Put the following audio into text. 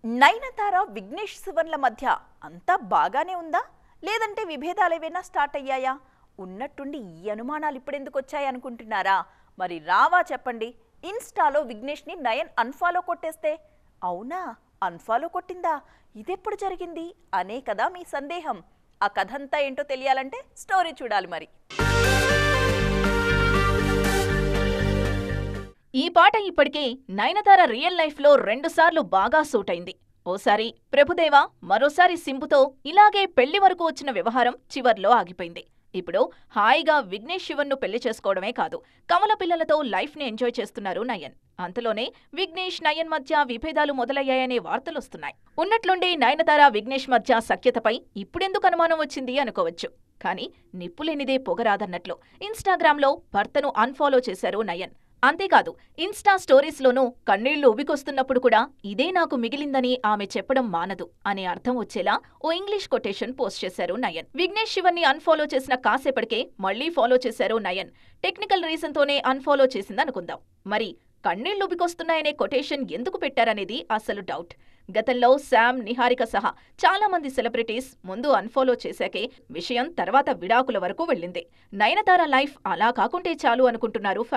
నయనతార, విఘ్నేష్ శివన్ల మధ్య అంతా బాగానే ఉందా? లేదంటే విభేదాలేవైనా స్టార్ట్ అయ్యాయా? ఉన్నట్టుండి ఈ అనుమానాలు ఇప్పుడెందుకు వచ్చాయి అనుకుంటున్నారా? మరి రావా చెప్పండి. ఇన్స్టాలో విఘ్నేష్ని నయన్ అన్ఫాలో కొట్టేస్తే, అవునా అన్ఫాలో కొట్టిందా, ఇదెప్పుడు జరిగింది అనే కదా మీ సందేహం. ఆ కథంతా ఏంటో తెలియాలంటే స్టోరీ చూడాలి మరి. ఈ పాట ఇప్పటికే నయనతార రియల్ లైఫ్లో 2 సార్లు బాగా సూట్ అయింది. ఓసారి ప్రభుదేవ, మరోసారి సింబుతో ఇలాగే పెళ్లి వరకు వచ్చిన వ్యవహారం చివర్లో ఆగిపోయింది. ఇప్పుడు హాయిగా విఘ్నేష్ శివన్ను పెళ్లి చేసుకోవడమే కాదు, కమల పిల్లలతో లైఫ్ని ఎంజాయ్ చేస్తున్నారు నయన్. అంతలోనే విఘ్నేష్ నయన్ మధ్య విభేదాలు మొదలయ్యాయనే వార్తలొస్తున్నాయి. ఉన్నట్లుండి నయనతార విఘ్నేష్ మధ్య సఖ్యతపై ఇప్పుడెందుకు అనుమానం వచ్చింది అనుకోవచ్చు. కానీ నిప్పులేనిదే పొగరాదన్నట్లు ఇన్స్టాగ్రామ్లో భర్తను అన్ఫాలో చేశారు నయన్. అంతేకాదు, ఇన్స్టా స్టోరీస్లోనూ కన్నీళ్లు ఉబికొస్తున్నప్పుడు కూడా ఇదే నాకు మిగిలిందని ఆమె చెప్పడం మానదు అనే అర్థం వచ్చేలా ఓ ఇంగ్లీష్ కొటేషన్ పోస్ట్ చేశారు నయన్. విఘ్నేష్ శివన్ని అన్ఫాలో చేసిన కాసేపటికే మళ్లీ ఫాలో చేశారు నయన్. టెక్నికల్ రీజన్తోనే అన్ఫాలో చేసిందనుకుందాం. మరి కన్నీళ్లుబికొస్తున్నాయనే కొటేషన్ ఎందుకు పెట్టారనేది అసలు డౌట్. గతంలో శామ్, నిహారిక సహా చాలా మంది సెలబ్రిటీస్ ముందు అన్ఫాలో చేశాకే విషయం తర్వాత విడాకుల వరకు వెళ్ళింది. నయనతార లైఫ్ అలా కాకుంటే చాలు అనుకుంటున్నారు ఫ్యాన్స్.